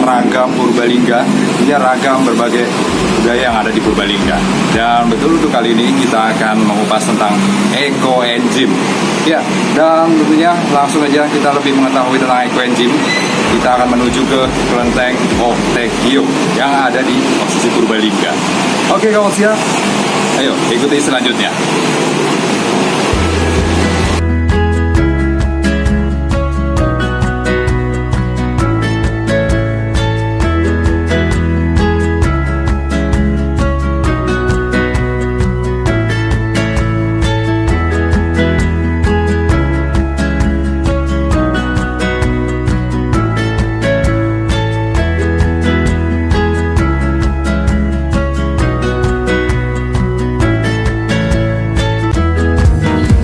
ragam Purbalingga, punya ragam berbagai budaya yang ada di Purbalingga. Dan betul untuk kali ini kita akan mengupas tentang ekoenzim. Ya, dan tentunya langsung aja kita lebih mengetahui tentang ekoenzim. Kita akan menuju ke kelenteng Ohtegio yang ada di posisi Purbalingga. Oke kawan siap, ayo ikuti selanjutnya.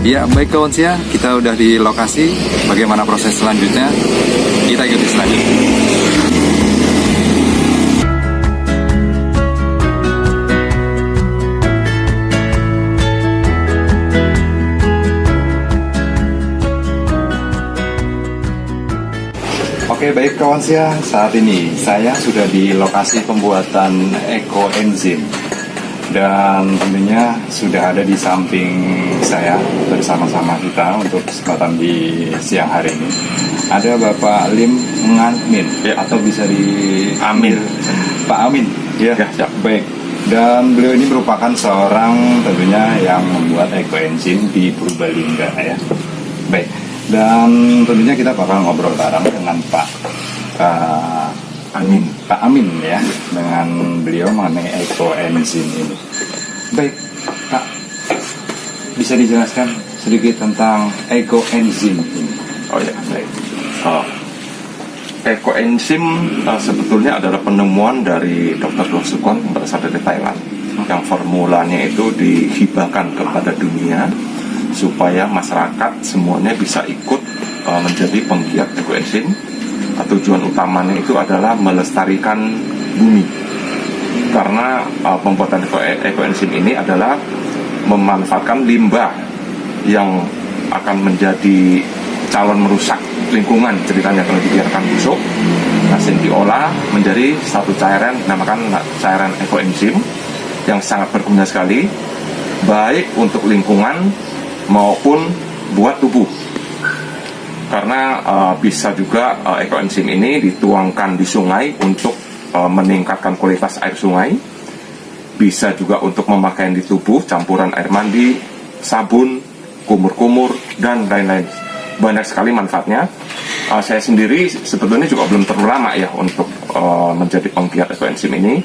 Ya, baik kawan sia, kita udah di lokasi. Bagaimana proses selanjutnya? Kita ikuti selanjutnya. Oke, baik kawan sia, saat ini saya sudah di lokasi pembuatan ekoenzim. Dan tentunya sudah ada di samping saya bersama-sama kita untuk kesempatan di siang hari ini. Ada Bapak Lim Nganmin, ya, atau bisa di Amin, Pak Amin. Ya, ya, baik. Dan beliau ini merupakan seorang tentunya yang membuat ekoenzim di Purbalingga ya. Baik. Dan tentunya kita bakal ngobrol bareng dengan Pak Amin ya, dengan beliau mengenai ekoenzim ini. Baik, Kak, bisa dijelaskan sedikit tentang ekoenzim ini? Oh ya, baik. Ekoenzim sebetulnya adalah penemuan dari Dr. Do Sukon yang berasal dari Thailand, yang formulanya itu dihibahkan kepada dunia supaya masyarakat semuanya bisa ikut menjadi penggiat ekoenzim. Tujuan utamanya itu adalah melestarikan bumi, karena pembuatan ekoenzim ini adalah memanfaatkan limbah yang akan menjadi calon merusak lingkungan, ceritanya kalau dibiarkan busuk, hasil diolah menjadi satu cairan, namakan cairan ekoenzim yang sangat berguna sekali, baik untuk lingkungan maupun buat tubuh. Karena bisa juga ekoenzim ini dituangkan di sungai untuk meningkatkan kualitas air sungai. Bisa juga untuk memakai di tubuh, campuran air mandi, sabun, kumur-kumur, dan lain-lain. Banyak sekali manfaatnya. Saya sendiri sebetulnya juga belum terlalu lama ya untuk menjadi penggiat ekoenzim ini.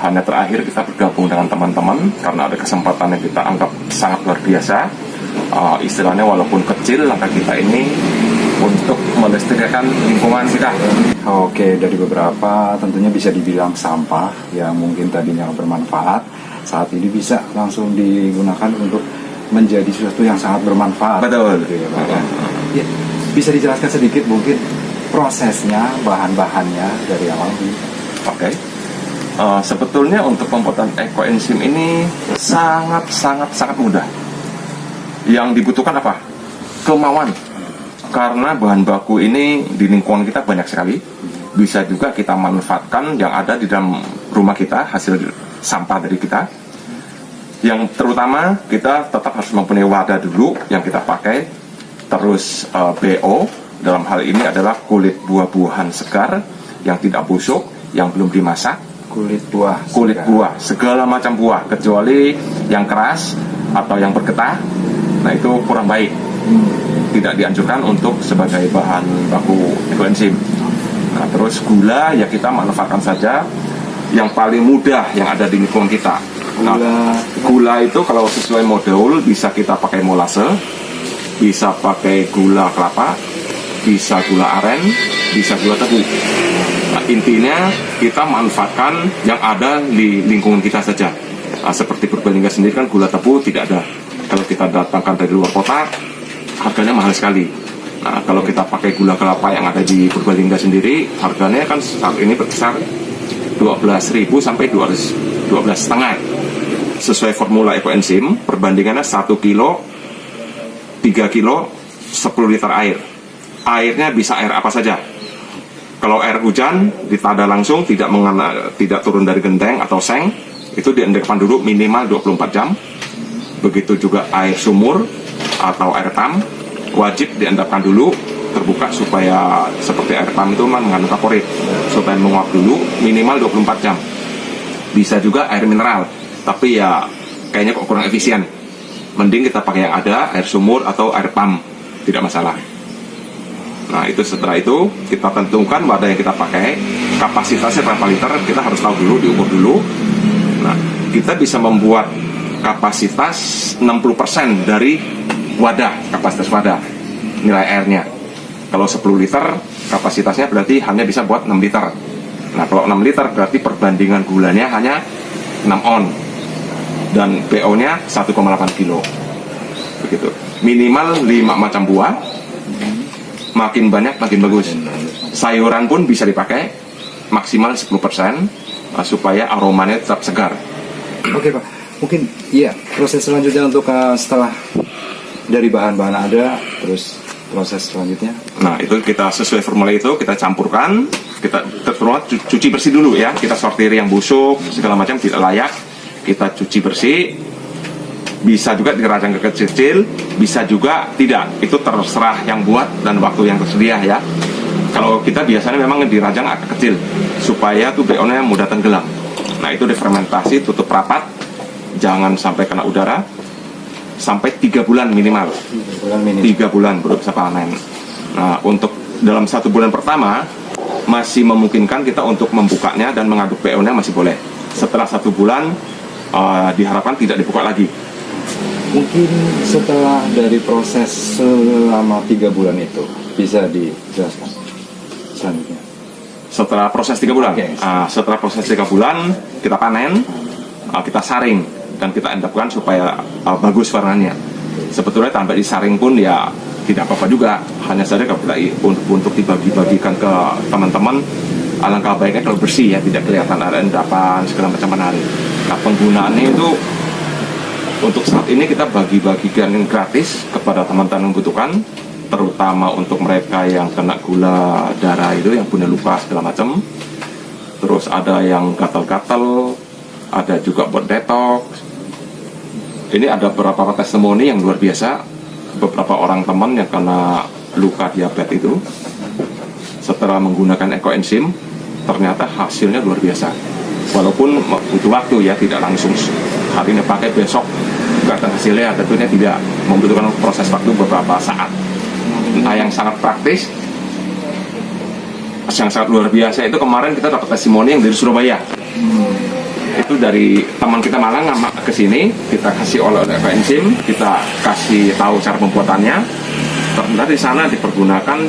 Hanya terakhir kita bergabung dengan teman-teman karena ada kesempatan yang kita anggap sangat luar biasa. Istilahnya walaupun kecil langkah kita ini untuk melestarikan lingkungan kita. Oke, dari beberapa tentunya bisa dibilang sampah yang mungkin tadinya bermanfaat, saat ini bisa langsung digunakan untuk menjadi sesuatu yang sangat bermanfaat. Betul. Gitu ya, Pak. Ya, bisa dijelaskan sedikit mungkin prosesnya, bahan-bahannya dari awal ini? Oke. Sebetulnya untuk pembuatan ekoenzim ini sangat mudah. Yang dibutuhkan apa? Kemauan. Karena bahan baku ini di lingkungan kita banyak sekali. Bisa juga kita manfaatkan yang ada di dalam rumah kita, hasil sampah dari kita. Yang terutama kita tetap harus mempunyai wadah dulu yang kita pakai. Terus BO, dalam hal ini adalah kulit buah-buahan segar yang tidak busuk, yang belum dimasak. Kulit buah, segala macam buah, kecuali yang keras atau yang bergetah. Nah itu kurang baik, tidak dianjurkan untuk sebagai bahan baku ekoenzim. Nah terus gula ya kita manfaatkan saja yang paling mudah yang ada di lingkungan kita. Nah, gula itu kalau sesuai modul bisa kita pakai molase, bisa pakai gula kelapa, bisa gula aren, bisa gula tebu. Nah, intinya kita manfaatkan yang ada di lingkungan kita saja. Nah, seperti Purbalingga sendiri kan gula tebu tidak ada. Kalau kita datangkan dari luar kota, harganya mahal sekali. Nah, kalau kita pakai gula kelapa yang ada di Purbalingga sendiri, harganya kan saat ini berkisar 12.000 sampai 12,5. Sesuai formula ekoenzim, perbandingannya 1 kilo, 3 kilo, 10 liter air. Airnya bisa air apa saja. Kalau air hujan ditada langsung, tidak turun dari genteng atau seng, itu diendapkan dulu minimal 24 jam. Begitu juga air sumur atau air pam, wajib diendapkan dulu terbuka supaya seperti air pam itu mengandung kaporit, supaya menguap dulu minimal 24 jam. Bisa juga air mineral, tapi ya kayaknya kok kurang efisien. Mending kita pakai yang ada, air sumur atau air pam, tidak masalah. Nah itu setelah itu kita tentukan wadah yang kita pakai, kapasitasnya berapa liter, kita harus tahu dulu, diukur dulu. Nah kita bisa membuat kapasitas 60% dari wadah, kapasitas wadah, nilai airnya. Kalau 10 liter, kapasitasnya berarti hanya bisa buat 6 liter. Nah kalau 6 liter berarti perbandingan gulanya hanya 6 on. Dan PO-nya 1,8 kilo. Begitu. Minimal 5 macam buah. Makin banyak makin bagus. Sayuran pun bisa dipakai maksimal 10% supaya aromanya tetap segar. Oke Pak, mungkin iya proses selanjutnya untuk setelah dari bahan-bahan ada, terus proses selanjutnya. Nah itu kita sesuai formula itu kita campurkan, kita terutama cuci bersih dulu ya, kita sortir yang busuk segala macam tidak layak, kita cuci bersih. Bisa juga dirajang ke kecil, bisa juga tidak. Itu terserah yang buat dan waktu yang tersedia ya. Kalau kita biasanya memang dirajang agak kecil supaya tuh BO-nya mudah tenggelam. Nah itu difermentasi, tutup rapat, jangan sampai kena udara, sampai 3 bulan minimal. 3 bulan baru bisa panen. Nah untuk dalam 1 bulan pertama masih memungkinkan kita untuk membukanya dan mengaduk BO-nya masih boleh. Setelah 1 bulan diharapkan tidak dibuka lagi. Mungkin setelah dari proses selama 3 bulan itu bisa dijelaskan selanjutnya. Setelah proses 3 bulan, Okay. Setelah proses 3 bulan kita panen, kita saring dan kita endapkan supaya bagus warnanya. Sebetulnya tanpa disaring pun ya tidak apa-apa juga. Hanya saja kalau kita untuk dibagi-bagikan ke teman-teman, alangkah baiknya kalau bersih ya, tidak kelihatan ada endapan segala macam menarik. Nah penggunaannya itu untuk saat ini kita bagi-bagikan gratis kepada teman-teman yang membutuhkan, terutama untuk mereka yang kena gula darah itu, yang punya luka segala macam. Terus ada yang gatal-gatal, ada juga buat detox. Ini ada beberapa testimoni yang luar biasa. Beberapa orang teman yang kena luka diabetes itu, setelah menggunakan ekoenzim, ternyata hasilnya luar biasa. Walaupun butuh waktu ya, tidak langsung hari ini pakai besok kelihatan hasilnya, tentunya tidak, membutuhkan proses waktu beberapa saat. Nah yang sangat praktis, yang sangat luar biasa itu kemarin kita dapat testimoni yang dari Surabaya. Itu dari teman kita Malang ke sini, kita kasih oleh-oleh ekoenzim, kita kasih tahu cara pembuatannya. Ternyata di sana dipergunakan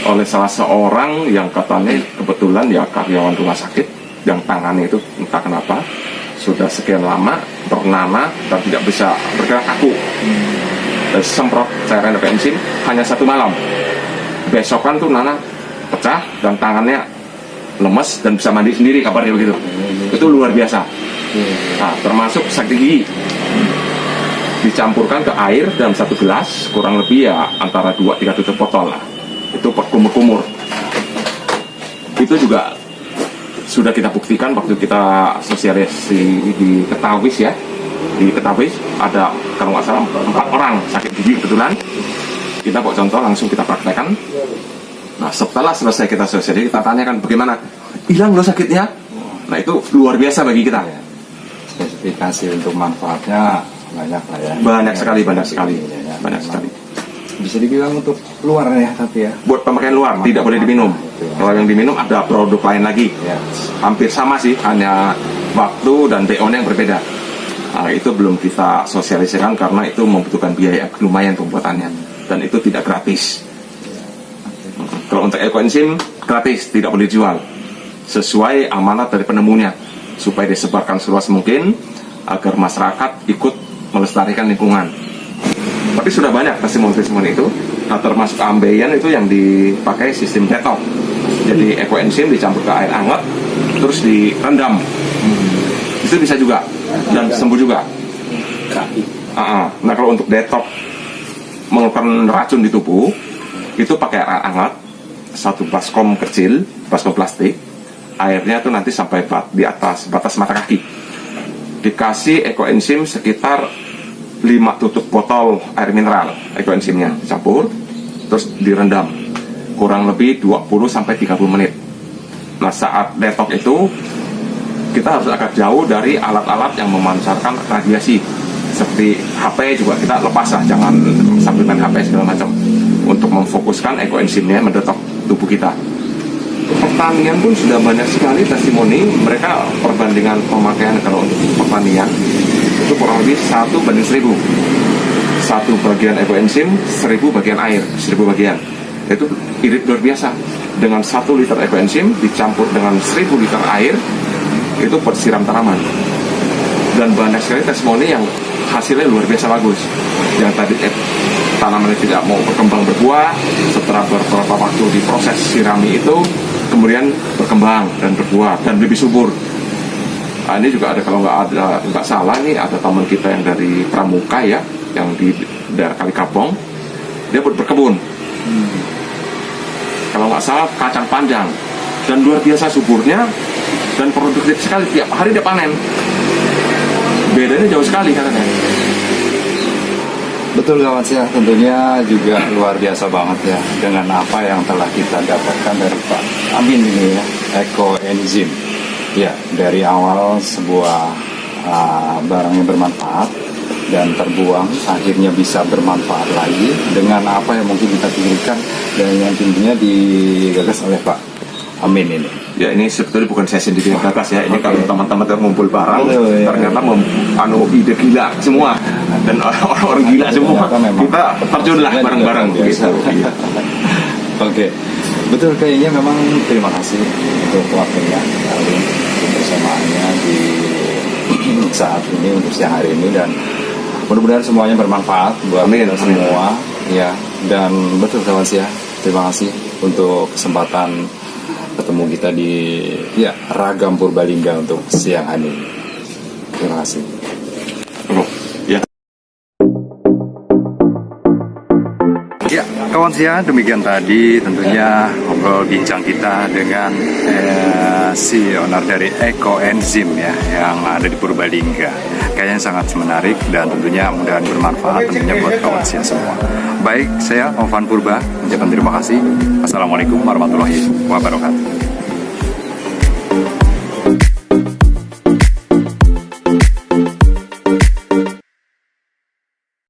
oleh salah seorang yang katanya kebetulan ya karyawan rumah sakit, yang tangannya itu entah kenapa sudah sekian lama bernanah dan tidak bisa bergerak kaku. Dan semprot cairan ekoenzim hanya 1 malam. Besokan tuh nanah pecah dan tangannya lemes dan bisa mandi sendiri, kabarnya begitu. Itu luar biasa. Nah, termasuk sakit gigi dicampurkan ke air dalam 1 gelas, kurang lebih ya antara 2-3 tutup botol lah. Itu per kumur-kumur. Itu juga sudah kita buktikan waktu kita sosialisasi di Ketawis ya. Di Ketawis ada kalau nggak salah 4 orang sakit gigi kebetulan. Kita buat contoh langsung kita praktekkan. Nah setelah selesai kita sosialisasi, kita tanyakan bagaimana, hilang loh sakitnya. Nah itu luar biasa bagi kita. Spesifikasi untuk manfaatnya banyak lah ya. Banyak sekali. Ya, Banyak sekali. Bisa dibilang untuk luar ya, tapi ya. Buat pemakaian luar tidak boleh diminum. Kalau yang diminum ada produk lain lagi. Ya. Hampir sama sih, hanya waktu dan BO-nya yang berbeda. Nah, itu belum kita sosialisasikan karena itu membutuhkan biaya lumayan pembuatannya dan itu tidak gratis. Kalau untuk ekoenzim gratis, tidak boleh dijual, sesuai amanat dari penemunya supaya disebarkan seluas mungkin agar masyarakat ikut melestarikan lingkungan. Tapi sudah banyak testimoni-testimoni itu. Nah, termasuk ambeien itu yang dipakai sistem detox. Jadi ekoenzim dicampur ke air hangat terus direndam. Itu bisa juga dan sembuh juga. Nah kalau untuk detox mengeluarkan racun di tubuh itu pakai air hangat, satu baskom kecil, baskom plastik. Airnya tuh nanti sampai di atas batas mata kaki. Dikasih ekoenzim sekitar 5 tutup botol air mineral, ekoenzimnya dicampur, terus direndam kurang lebih 20 sampai 30 menit. Nah, saat detox itu kita harus agak jauh dari alat-alat yang memancarkan radiasi. Seperti HP juga kita lepas lah, jangan sambil main HP segala macam, untuk memfokuskan ekoenzimnya mendetok tubuh kita. Pertanian pun sudah banyak sekali testimoni, mereka perbandingan pemakaian kalau untuk pertanian itu kurang lebih 1:1000. 1 bagian ekoenzim, 1000 bagian air, 1000 bagian. Itu irit luar biasa. Dengan 1 liter ekoenzim dicampur dengan 1000 liter air, itu buat siram tanaman. Dan banyak sekali testimoni yang hasilnya luar biasa bagus. Yang tadi tanamannya tidak mau berkembang berbuah, setelah beberapa waktu diproses sirami itu, kemudian berkembang dan berbuah dan lebih subur. Nah, ini juga ada, kalau nggak salah nih, ada teman kita yang dari Pramuka ya, yang di daerah Kalikabong, dia berkebun. Kalau nggak salah kacang panjang, dan luar biasa suburnya dan produktif sekali, tiap hari dia panen. Bedanya jauh sekali katanya. Betul kawan ya, tentunya juga luar biasa banget ya dengan apa yang telah kita dapatkan dari Pak Amin ini ya, ekoenzim. Ya, dari awal sebuah barang yang bermanfaat dan terbuang akhirnya bisa bermanfaat lagi dengan apa yang mungkin kita pikirkan dan yang tentunya digagas oleh Pak Amin ini. Ya, ini sebetulnya bukan saya sendiri yang gagas ya. Ini kalau teman-teman ngumpul barang, Betul, ya. ternyata ide gila semua dan orang-orang gila semua. Kita terjun lah bareng-bareng gitu. Iya. Oke, betul, kayaknya memang terima kasih untuk waktunya kali bersamaannya di saat ini untuk siang hari ini, dan mudah-mudahan semuanya bermanfaat buat kita semua ya. Dan betul kawan ya, terima kasih untuk kesempatan ketemu kita di Ragam Purbalingga untuk siang hari ini. Terima kasih. Ya. Ya, kawan ya, demikian tadi tentunya ngobrol bincang kita dengan si owner dari ekoenzim ya, yang ada di Purbalingga. Kayaknya sangat menarik dan tentunya mudah-mudahan bermanfaat tentunya buat kawan semua. Baik, saya Ovan Purba mengucapkan terima kasih. Assalamualaikum warahmatullahi wabarakatuh.